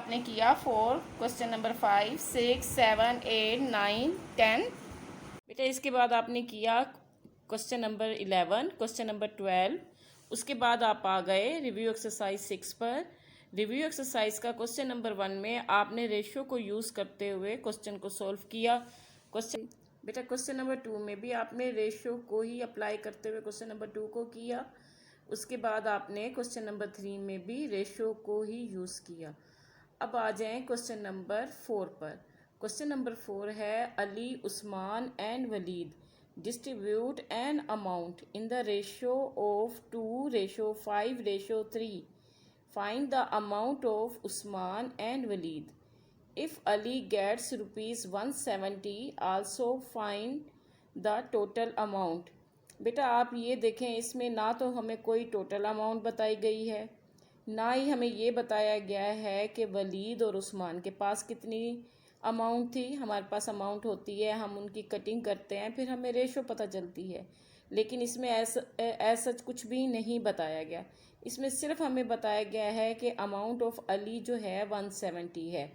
आपने किया 4, question number 5, 6, 7, 8, 9, 10। बेटा इसके बाद आपने किया क्वेश्चन नंबर 11, क्वेश्चन नंबर 12। उसके बाद आप आ गए रिव्यू एक्सरसाइज 6 पर। रिव्यू एक्सरसाइज का क्वेश्चन नंबर 1 में आपने रेशियो को यूज़ करते हुए क्वेश्चन को सॉल्व किया। क्वेश्चन नंबर 2 में भी आपने रेशियो को ही अप्लाई करते हुए क्वेश्चन नंबर 2 को किया। उसके बाद आपने क्वेश्चन नंबर 3 में भी रेशियो को ही यूज़ किया। अब आ जाएं क्वेश्चन नंबर 4 पर। क्वेश्चन नंबर 4 है Ali, Usman and Waleed distribute an amount in the ratio of 2:5:3। Find the amount of Usman and Waleed. If Ali gets ₹170, also find the total amount. बेटा आप ये देखें, इसमें ना तो हमें कोई टोटल अमाउंट बताई गई है, ना ही हमें ये बताया गया है कि वलीद और उस्मान के पास कितनी अमाउंट थी। हमारे पास अमाउंट होती है, हम उनकी कटिंग करते हैं, फिर हमें रेशो पता चलती है। लेकिन इसमें ऐसा कुछ भी नहीं बताया गया। इसमें सिर्फ हमें बताया गया है कि अमाउंट ऑफ अली जो है 170 है।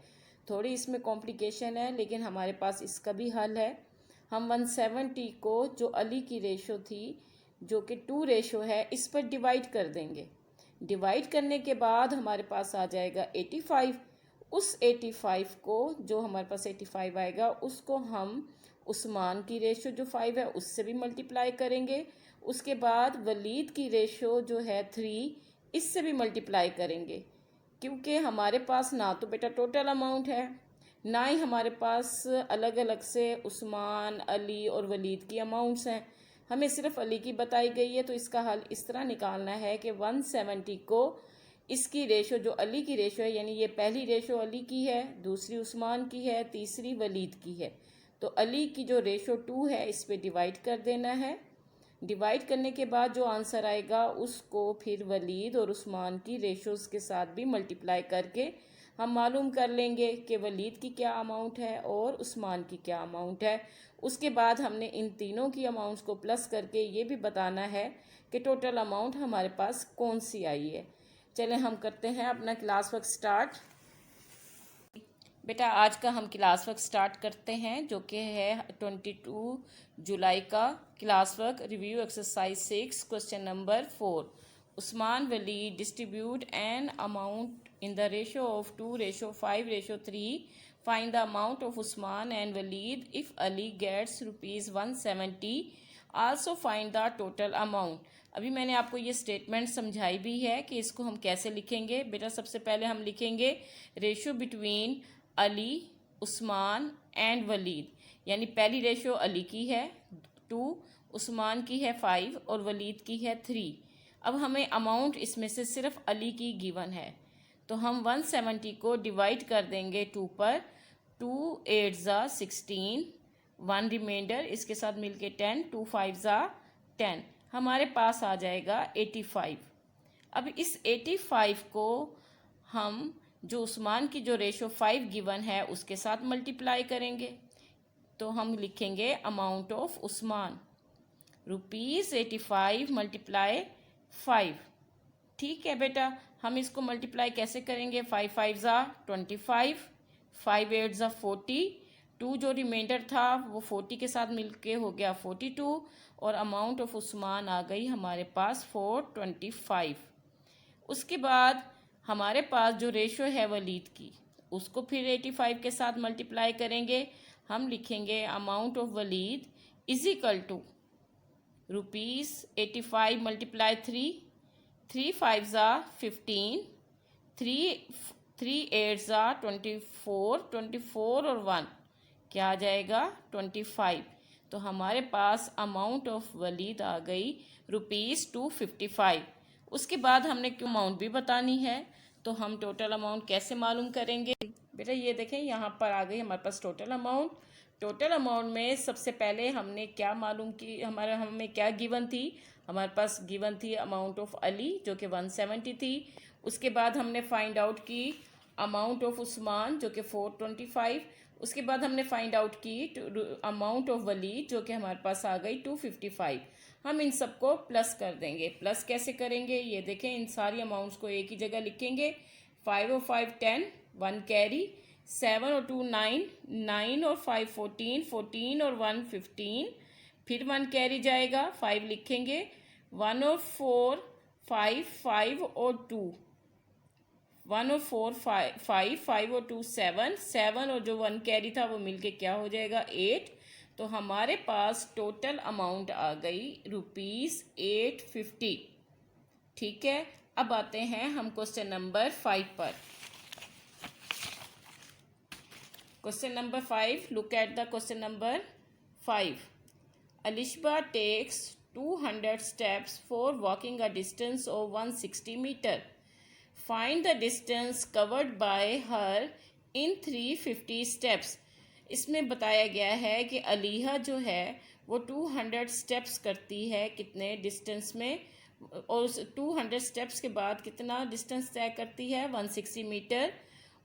थोड़ी इसमें कॉम्प्लिकेशन है, लेकिन हमारे पास इसका भी हल है। हम 170 को, जो अली की रेशो थी, जो कि 2 रेशो है, इस पर डिवाइड कर देंगे। डिवाइड करने के बाद हमारे पास आ जाएगा 85। उस 85 को, जो हमारे पास 85 आएगा, उसको हम उस्मान की रेशो जो 5 है उससे भी मल्टीप्लाई करेंगे। उसके बाद वलीद की रेशो जो है 3, इससे भी मल्टीप्लाई करेंगे। क्योंकि हमारे पास ना तो बेटा टोटल अमाउंट है, ना ही हमारे पास अलग अलग से उस्मान, अली और वलीद की अमाउंट्स हैं। हमें सिर्फ अली की बताई गई है। तो इसका हल इस तरह निकालना है कि 170 को, इसकी रेशो जो अली की रेशो है, यानी ये पहली रेशो अली की है, दूसरी उस्मान की है, तीसरी वलीद की है। तो अली की जो रेशो 2 है, इस पे डिवाइड कर देना है। डिवाइड करने के बाद जो आंसर आएगा उसको फिर वलीद और उस्मान की रेशोज़ के साथ भी मल्टीप्लाई करके हम मालूम कर लेंगे कि वलीद की क्या अमाउंट है और उस्मान की क्या अमाउंट है। उसके बाद हमने इन तीनों की अमाउंट्स को प्लस करके ये भी बताना है कि टोटल अमाउंट हमारे पास कौन सी आई है। चलें हम करते हैं अपना क्लास वर्क स्टार्ट। बेटा आज का हम क्लास वर्क स्टार्ट करते हैं, जो कि है 22 जुलाई का class work. Review exercise 6, question number 4। Usman Waleed distribute an amount in the ratio of 2:5:3। Find the amount of Usman and Waleed if Ali gets ₹170। Also find the total amount. अभी मैंने आपको ये स्टेटमेंट समझाई भी है कि इसको हम कैसे लिखेंगे। बेटा सबसे पहले हम लिखेंगे ratio between Ali, Usman and Waleed. यानी पहली रेशो अली की है 2, उस्मान की है 5 और वलीद की है 3। अब हमें अमाउंट इसमें से सिर्फ अली की गिवन है, तो हम 170 को डिवाइड कर देंगे 2 पर। 2 8 ज़ा 16, 1 रिमाइंडर, इसके साथ मिलके 10, 2 5 ज़ा 10, हमारे पास आ जाएगा 85। अब इस 85 को हम जो उस्मान की जो रेशो 5 गिवन है उसके साथ मल्टीप्लाई करेंगे। तो हम लिखेंगे अमाउंट ऑफ उस्मान ₹85 मल्टीप्लाई 5। ठीक है बेटा, हम इसको मल्टीप्लाई कैसे करेंगे? 5 5 ज़ा 25, 5 8 ज़ा 40, 2 जो रिमाइंडर था वो 40 के साथ मिलके हो गया 42, और अमाउंट ऑफ उस्मान आ गई हमारे पास 425। उसके बाद हमारे पास जो रेशो है वलीद की, उसको फिर 85 के साथ मल्टीप्लाई करेंगे। हम लिखेंगे amount of Waleed is equal to ₹85 multiply 3, 3 5 ज़ा 15, 3 8 ज़ा 24, 24 और 1 क्या आ जाएगा 25। तो हमारे पास अमाउंट ऑफ वलीद आ गई ₹255। उसके बाद हमने क्यों अमाउंट भी बतानी है, तो हम टोटल अमाउंट कैसे मालूम करेंगे? बेटा ये देखें, यहाँ पर आ गई हमारे पास टोटल अमाउंट। टोटल अमाउंट में सबसे पहले हमने क्या मालूम की, हमें क्या गिवन थी? हमारे पास गिवन थी अमाउंट ऑफ अली जो कि 170 थी। उसके बाद हमने फाइंड आउट की अमाउंट ऑफ उस्मान जो कि 425। उसके बाद हमने फाइंड आउट की अमाउंट ऑफ वलीद जो कि हमारे पास आ गई 255। हम इन सबको प्लस कर देंगे। प्लस कैसे करेंगे ये देखें, इन सारी अमाउंट्स को एक ही जगह लिखेंगे। 5 और 5 10, 1 कैरी, 7 और 2 9, 9 और 5 14, 14 और 1 15, फिर 1 कैरी जाएगा, 5 लिखेंगे, 1 और 4 5, 5 और 2, 1 और 4 5, 5 और 2 7, 7 और जो 1 कैरी था वो मिलके क्या हो जाएगा 8। तो हमारे पास टोटल अमाउंट आ गई ₹850। ठीक है, अब आते हैं हम क्वेश्चन नंबर 5 पर। Question number 5, look at the question number 5। Alishba takes 200 steps for walking a distance of 160 meter. Find the distance covered by her in 350 steps. इसमें बताया गया है कि अलीहा जो है वो 200 स्टेप्स करती है कितने डिस्टेंस में, और 200 स्टेप्स के बाद कितना डिस्टेंस तय करती है 160 मीटर।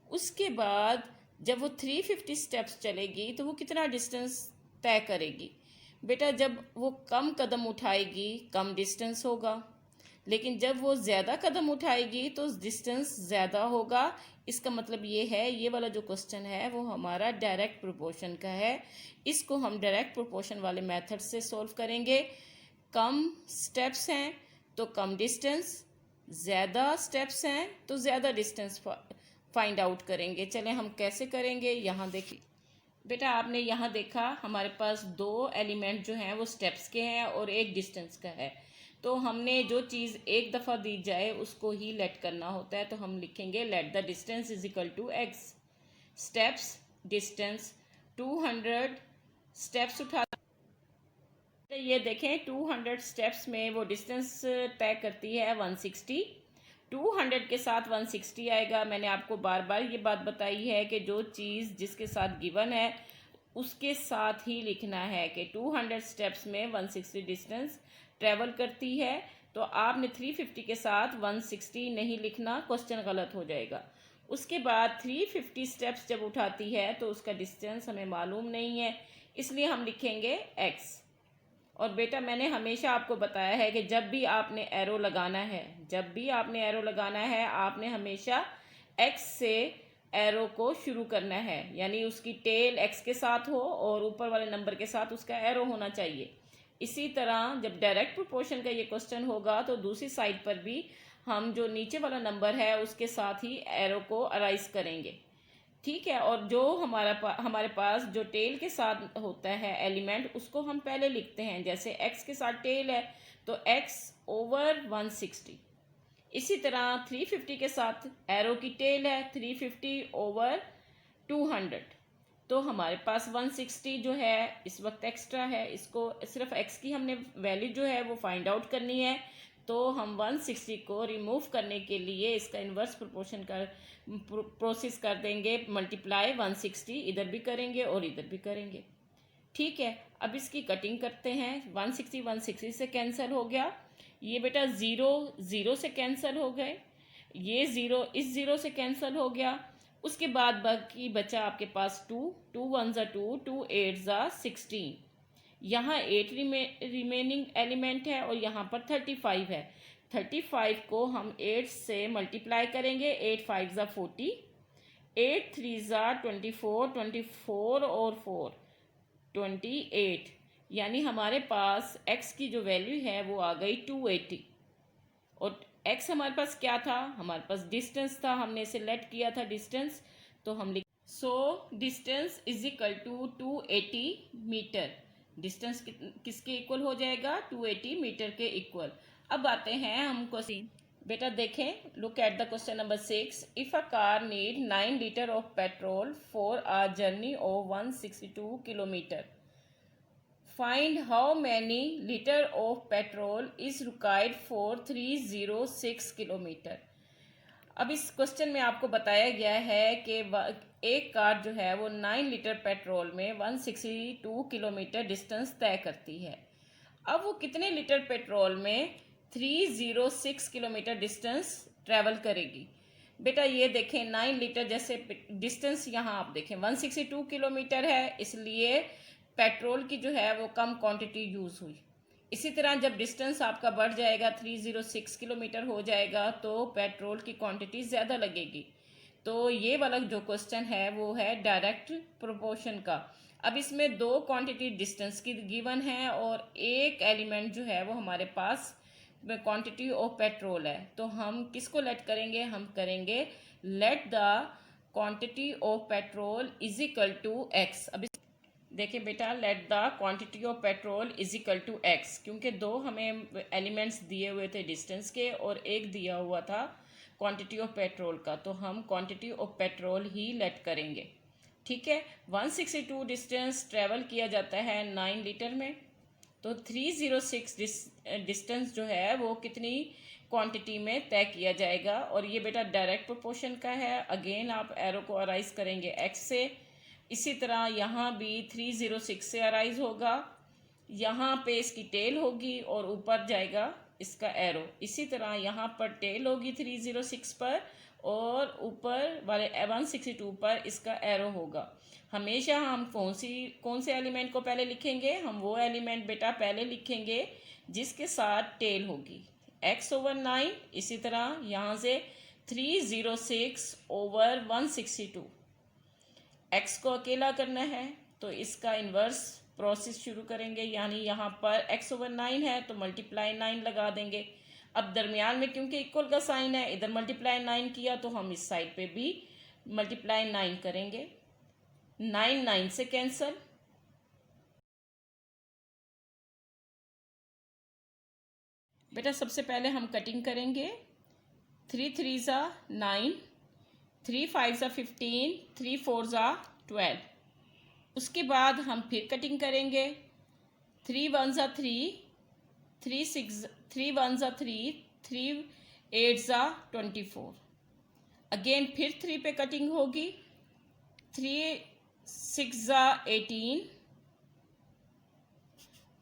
उसके बाद जब वो 350 स्टेप्स चलेगी तो वो कितना डिस्टेंस तय करेगी। बेटा जब वो कम कदम उठाएगी कम डिस्टेंस होगा, लेकिन जब वो ज़्यादा कदम उठाएगी तो डिस्टेंस ज़्यादा होगा। इसका मतलब ये है, ये वाला जो क्वेश्चन है वो हमारा डायरेक्ट प्रोपोर्शन का है। इसको हम डायरेक्ट प्रोपोर्शन वाले मेथड से सॉल्व करेंगे। कम स्टेप्स हैं तो कम डिस्टेंस, ज़्यादा स्टेप्स हैं तो ज़्यादा डिस्टेंस फाइंड आउट करेंगे। चलें हम कैसे करेंगे, यहाँ देखिए बेटा, आपने यहाँ देखा हमारे पास 2 एलिमेंट जो हैं वो स्टेप्स के हैं और एक डिस्टेंस का है। तो हमने जो चीज़ एक दफ़ा दी जाए उसको ही लेट करना होता है। तो हम लिखेंगे let the distance is equal to X, steps distance 200 steps उठा। ये देखें 200 स्टेप्स में वो डिस्टेंस तय करती है 160। 200 के साथ 160 आएगा। मैंने आपको बार बार ये बात बताई है कि जो चीज़ जिसके साथ गिवन है उसके साथ ही लिखना है कि 200 स्टेप्स में 160 डिस्टेंस ट्रेवल करती है। तो आपने 350 के साथ 160 नहीं लिखना, क्वेश्चन गलत हो जाएगा। उसके बाद 350 स्टेप्स जब उठाती है तो उसका डिस्टेंस हमें मालूम नहीं है, इसलिए हम लिखेंगे एक्स। और बेटा मैंने हमेशा आपको बताया है कि जब भी आपने एरो लगाना है, जब भी आपने एरो लगाना है आपने हमेशा एक्स से एरो को शुरू करना है, यानी उसकी टेल एक्स के साथ हो और ऊपर वाले नंबर के साथ उसका एरो होना चाहिए। इसी तरह जब डायरेक्ट प्रोपोर्शन का ये क्वेश्चन होगा तो दूसरी साइड पर भी हम जो नीचे वाला नंबर है उसके साथ ही एरो को अराइज करेंगे। ठीक है, और जो हमारे पास जो टेल के साथ होता है एलिमेंट उसको हम पहले लिखते हैं। जैसे x के साथ टेल है तो x ओवर 160। इसी तरह 350 के साथ एरो की टेल है 350 ओवर 200। तो हमारे पास 160 जो है इस वक्त एक्स्ट्रा है, इसको सिर्फ x की हमने वैल्यू जो है वो फाइंड आउट करनी है। तो हम 160 को रिमूव करने के लिए इसका इन्वर्स प्रोपोर्शन का प्रोसेस कर देंगे, मल्टीप्लाई 160 इधर भी करेंगे और इधर भी करेंगे। ठीक है, अब इसकी कटिंग करते हैं। 160 160 से कैंसिल हो गया, ये बेटा 0 0 से कैंसिल हो गए, ये 0 इस 0 से कैंसिल हो गया। उसके बाद बाकी बचा आपके पास 2, 2 1 ज़ा 2, 2 8 ज़ा 16। यहाँ 8 रिमेनिंग एलिमेंट है और यहाँ पर 35 है। 35 को हम 8 से मल्टीप्लाई करेंगे, 8 5 ज़ा 40, 8 3 ज़ा 24, 24 और 4 28, यानी हमारे पास x की जो वैल्यू है वो आ गई 280। और x हमारे पास क्या था, हमारे पास डिस्टेंस था, हमने इसे लेट किया था डिस्टेंस। तो हम लिख distance is equal to 280 metre. Distance किसके इक्वल हो जाएगा, 280 मीटर के इक्वल। अब आते हैं हम क्वेश्चन, बेटा देखें, look at the question number 6। If a car need 9 litre of petrol for a journey of 162 kilometre, find how many litre of petrol is required for 306 kilometre. अब इस क्वेश्चन में आपको बताया गया है कि एक कार जो है वो 9 लीटर पेट्रोल में 162 किलोमीटर डिस्टेंस तय करती है। अब वो कितने लीटर पेट्रोल में 306 किलोमीटर डिस्टेंस ट्रैवल करेगी। बेटा ये देखें 9 लीटर जैसे डिस्टेंस यहाँ आप देखें 162 किलोमीटर है, इसलिए पेट्रोल की जो है वो कम क्वांटिटी यूज़ हुई। इसी तरह जब डिस्टेंस आपका बढ़ जाएगा 306 किलोमीटर हो जाएगा तो पेट्रोल की क्वांटिटी ज़्यादा लगेगी। तो ये वाला जो क्वेश्चन है वो है डायरेक्ट प्रोपोर्शन का। अब इसमें दो क्वांटिटी डिस्टेंस की गिवन है और एक एलिमेंट जो है वो हमारे पास क्वांटिटी ऑफ पेट्रोल है। तो हम किसको लेट करेंगे, हम करेंगे let the quantity of petrol is equal to X. अब देखिए बेटा, let the quantity of petrol is equal to X, क्योंकि दो हमें एलिमेंट्स दिए हुए थे डिस्टेंस के और एक दिया हुआ था क्वांटिटी ऑफ पेट्रोल का, तो हम क्वांटिटी ऑफ पेट्रोल ही लेट करेंगे। ठीक है, 162 डिस्टेंस ट्रेवल किया जाता है 9 लीटर में, तो 306 डिस्टेंस जो है वो कितनी क्वांटिटी में तय किया जाएगा। और ये बेटा डायरेक्ट प्रोपोर्शन का है। अगेन आप एरो को अराइज करेंगे एक्स से, इसी तरह यहाँ भी 306 से अराइज होगा, यहाँ पे इसकी टेल होगी और ऊपर जाएगा इसका एरो। इसी तरह यहाँ पर टेल होगी 306 पर और ऊपर वाले 162 पर इसका एरो होगा। हमेशा हम कौन से एलिमेंट को पहले लिखेंगे, हम वो एलिमेंट बेटा पहले लिखेंगे जिसके साथ टेल होगी, x/9। इसी तरह यहाँ से 306 ओवर 162, x को अकेला करना है तो इसका इन्वर्स प्रोसेस शुरू करेंगे, यानी यहाँ पर x/9 है तो मल्टीप्लाई 9 लगा देंगे। अब दरमियान में क्योंकि इक्वल का साइन है, इधर मल्टीप्लाई 9 किया तो हम इस साइड पे भी मल्टीप्लाई 9 करेंगे। 9 9 से कैंसल, बेटा सबसे पहले हम कटिंग करेंगे। 3 3 ज़ा 9, 3 5 ज़ा 15, 3 4 ज़ा 12। उसके बाद हम फिर कटिंग करेंगे। 3 1 ज़ा 3, 3 1 ज़ा 3, 3 8 ज़ा 24। अगेन फिर 3 पे कटिंग होगी। 3 6 ज़ा 18।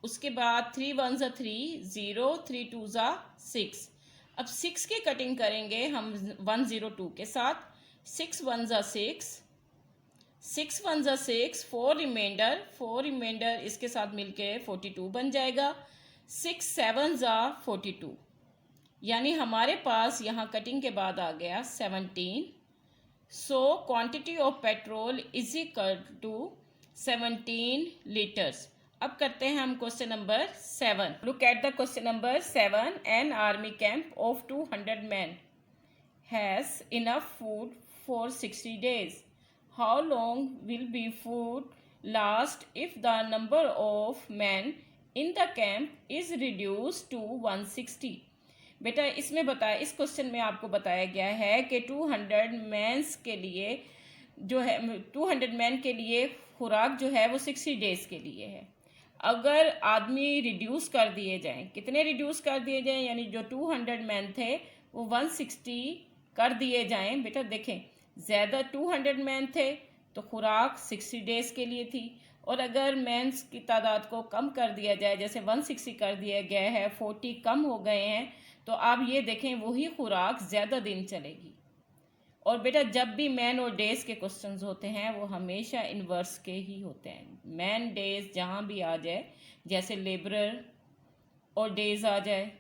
उसके बाद 3 1 ज़ा 3, 0, 3 2 ज़ा 6। अब 6 की कटिंग करेंगे हम 102 के साथ। 6 1 ज़ा 6, 6 1 ज़ा 6, 4 रिमाइंडर इसके साथ मिलके 42 बन जाएगा। 6 7 ज़ा 42, यानी हमारे पास यहाँ कटिंग के बाद आ गया 17। So quantity of petrol is equal to 17 litres. अब करते हैं हम question number 7। Look at the question number 7। An army camp of 200 man has enough food for 60 days. How long will be food last if the number of men in the camp is reduced to 160? बेटा इसमें बताया, इस question में आपको बताया गया है कि 200 मैन्स के लिए जो है 200 मैन के लिए खुराक जो है वो 60 डेज के लिए है। अगर आदमी रिड्यूस कर दिए जाएं, कितने रिड्यूस कर दिए जाएं, यानी जो 200 मैन थे वो 160 कर दिए जाएं। बेटा देखें, ज़्यादा 200 मैन थे तो खुराक 60 डेज के लिए थी, और अगर मैंस की तादाद को कम कर दिया जाए, जैसे 160 कर दिया गया है, 40 कम हो गए हैं, तो आप ये देखें वही खुराक ज़्यादा दिन चलेगी। और बेटा जब भी मैन और डेज के क्वेश्चंस होते हैं वो हमेशा इन्वर्स के ही होते हैं। मैन डेज जहाँ भी आ जाए, जैसे लेबरर और डेज आ जाए,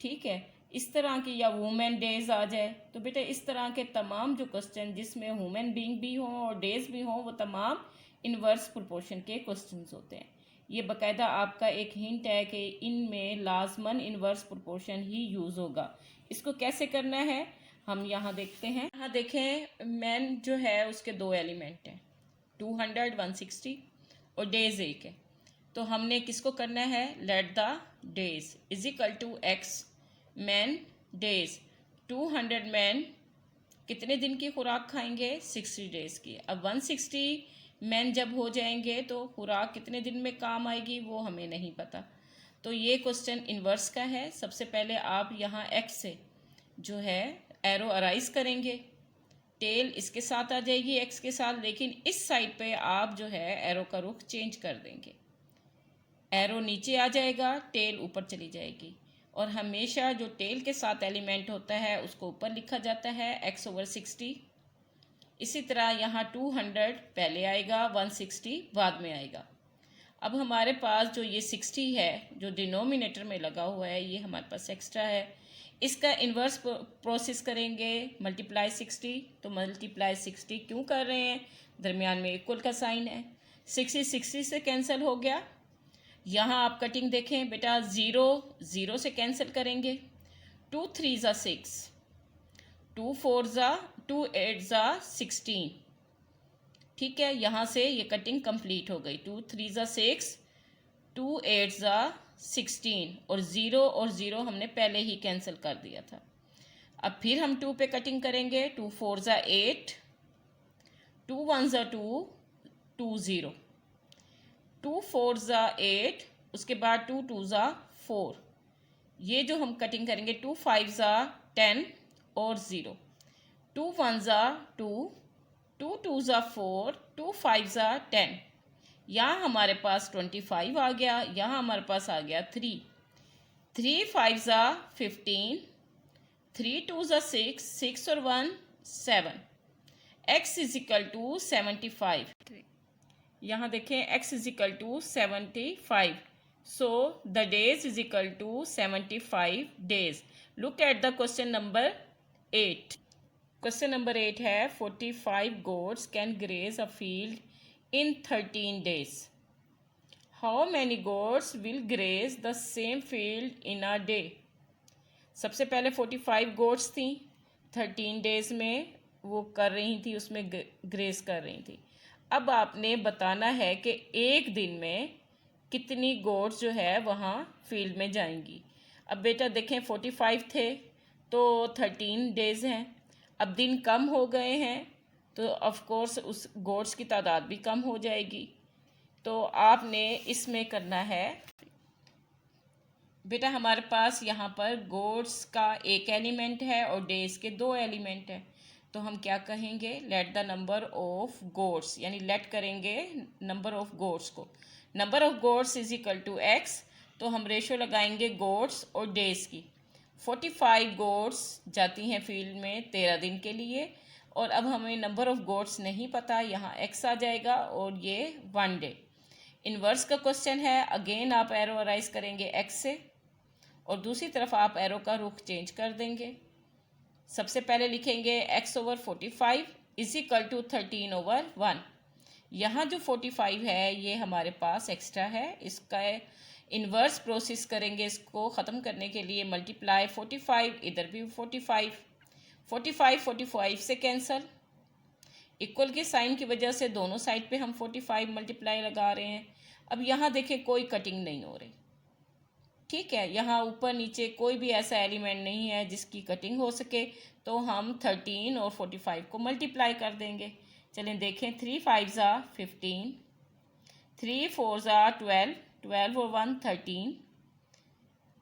ठीक है, इस तरह की, या वुमेन डेज आ जाए, तो बेटा इस तरह के तमाम जो क्वेश्चन जिसमें ह्यूमन बीइंग भी हों और डेज भी हों वो तमाम इन्वर्स प्रोपोर्शन के क्वेश्चंस होते हैं। ये बाकायदा आपका एक हिंट है कि इनमें लाजमन इन्वर्स प्रोपोर्शन ही यूज़ होगा। इसको कैसे करना है हम यहाँ देखते हैं। यहाँ देखें, मैन जो है उसके दो एलिमेंट हैं, 200 160 और डेज एक है। तो हमने किसको करना है, let the days is equal to X man days. 200 man कितने दिन की खुराक खाएंगे, 60 डेज की। अब 160 मैन जब हो जाएंगे तो खुराक कितने दिन में काम आएगी वो हमें नहीं पता। तो ये क्वेश्चन इन्वर्स का है। सबसे पहले आप यहाँ एक्स से जो है एरो अराइज करेंगे, टेल इसके साथ आ जाएगी एक्स के साथ, लेकिन इस साइड पे आप जो है एरो का रुख चेंज कर देंगे। एरो नीचे आ जाएगा, टेल ऊपर चली जाएगी, और हमेशा जो टेल के साथ एलिमेंट होता है उसको ऊपर लिखा जाता है x/60। इसी तरह यहाँ 200 पहले आएगा, 160 बाद में आएगा। अब हमारे पास जो ये 60 है जो डिनोमिनेटर में लगा हुआ है, ये हमारे पास एक्स्ट्रा है, इसका इन्वर्स प्रोसेस करेंगे, मल्टीप्लाई 60, तो मल्टीप्लाई 60 क्यों कर रहे हैं, दरमियान में इक्वल का साइन है, 60 से कैंसिल हो गया। यहाँ आप कटिंग देखें बेटा, 0 से कैंसिल करेंगे, 2 3 ज़ा 6, 2 4 ज़ा 2 8 ज़ा 16, ठीक है। यहाँ से ये कटिंग कंप्लीट हो गई, 2 3 ज़ा 6, 2 8 ज़ा 16, और ज़ीरो हमने पहले ही कैंसिल कर दिया था। अब फिर हम 2 पे कटिंग करेंगे, 2 4 ज़ा 8, 2 1 ज़ा 2, 2 0, 2 4 ज़ा 8, उसके बाद 2 2 ज़ा 4, ये जो हम कटिंग करेंगे 2 5 ज़ा 10 और 0, 2 1 ज़ा 2, 2 2 ज़ा 4, 2 5 ज़ा 10, यहाँ हमारे पास 25 आ गया, यहाँ हमारे पास आ गया 3, 3 5 ज़ा 15, 3 2 ज़ा 6, 6 और 1 7, x इज इक्वल टू 75, यहाँ देखें x is equal to 75, so the days is equal to 75 days. Look at the question number 8। Question number 8 है 45 goats can graze a field in 13 days. How many goats will graze the same field in a day? सबसे पहले 45 goats थी, 13 days में वो कर रही थी, उसमें ग्रेज कर रही थी। अब आपने बताना है कि एक दिन में कितनी गोट्स जो है वहाँ फील्ड में जाएंगी। अब बेटा देखें 45 थे तो 13 डेज़ हैं, अब दिन कम हो गए हैं तो ऑफ कोर्स उस गोट्स की तादाद भी कम हो जाएगी। तो आपने इसमें करना है बेटा, हमारे पास यहाँ पर गोट्स का एक एलिमेंट है और डेज के 2 एलिमेंट हैं, तो हम क्या कहेंगे, let the number of goats, यानी लेट करेंगे नंबर ऑफ गोट्स को, number of goats is equal to X, तो हम रेशो लगाएंगे गोट्स और डेज की। 45 गोट्स जाती हैं फील्ड में 13 दिन के लिए, और अब हमें नंबर ऑफ गोट्स नहीं पता, यहाँ एक्स आ जाएगा और ये 1 डे। इन्वर्स का क्वेश्चन है, अगेन आप एरो अराइज करेंगे एक्स से और दूसरी तरफ आप एरो का रुख चेंज कर देंगे। सबसे पहले लिखेंगे x over 45 is equal to 13 over 1। यहाँ जो 45 है ये हमारे पास एक्स्ट्रा है, इसका इन्वर्स प्रोसेस करेंगे, इसको ख़त्म करने के लिए मल्टीप्लाई 45, इधर भी 45, 45 से कैंसल, इक्वल के साइन की वजह से दोनों साइड पे हम 45 मल्टीप्लाई लगा रहे हैं। अब यहाँ देखें कोई कटिंग नहीं हो रही, ठीक है, यहाँ ऊपर नीचे कोई भी ऐसा एलिमेंट नहीं है जिसकी कटिंग हो सके, तो हम 13 और 45 को मल्टीप्लाई कर देंगे। चलें देखें, 3 5 ज़ा 15, 3 4 ज़ा 12, 12 और 1 13,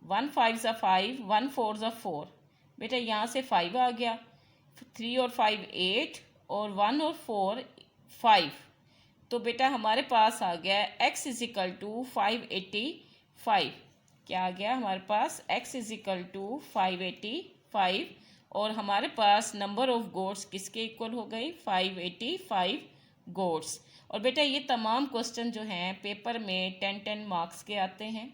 1 5 ज़ा 5, 1 4 ज़ा 4, बेटा यहाँ से 5 आ गया, 3 और 5 8, और 1 और 4 5, तो बेटा हमारे पास आ गया x इज इक्वल टू 585। क्या आ गया हमारे पास, x इज इक्वल टू 585, और हमारे पास नंबर ऑफ गोट्स किसके इक्वल हो गई, 585 गोट्स। और बेटा ये तमाम क्वेश्चन जो हैं पेपर में 10-10 मार्क्स के आते हैं,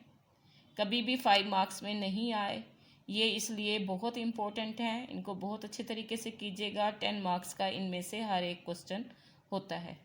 कभी भी 5 मार्क्स में नहीं आए, ये इसलिए बहुत इम्पोर्टेंट हैं, इनको बहुत अच्छे तरीके से कीजिएगा। 10 मार्क्स का इनमें से हर एक क्वेश्चन होता है।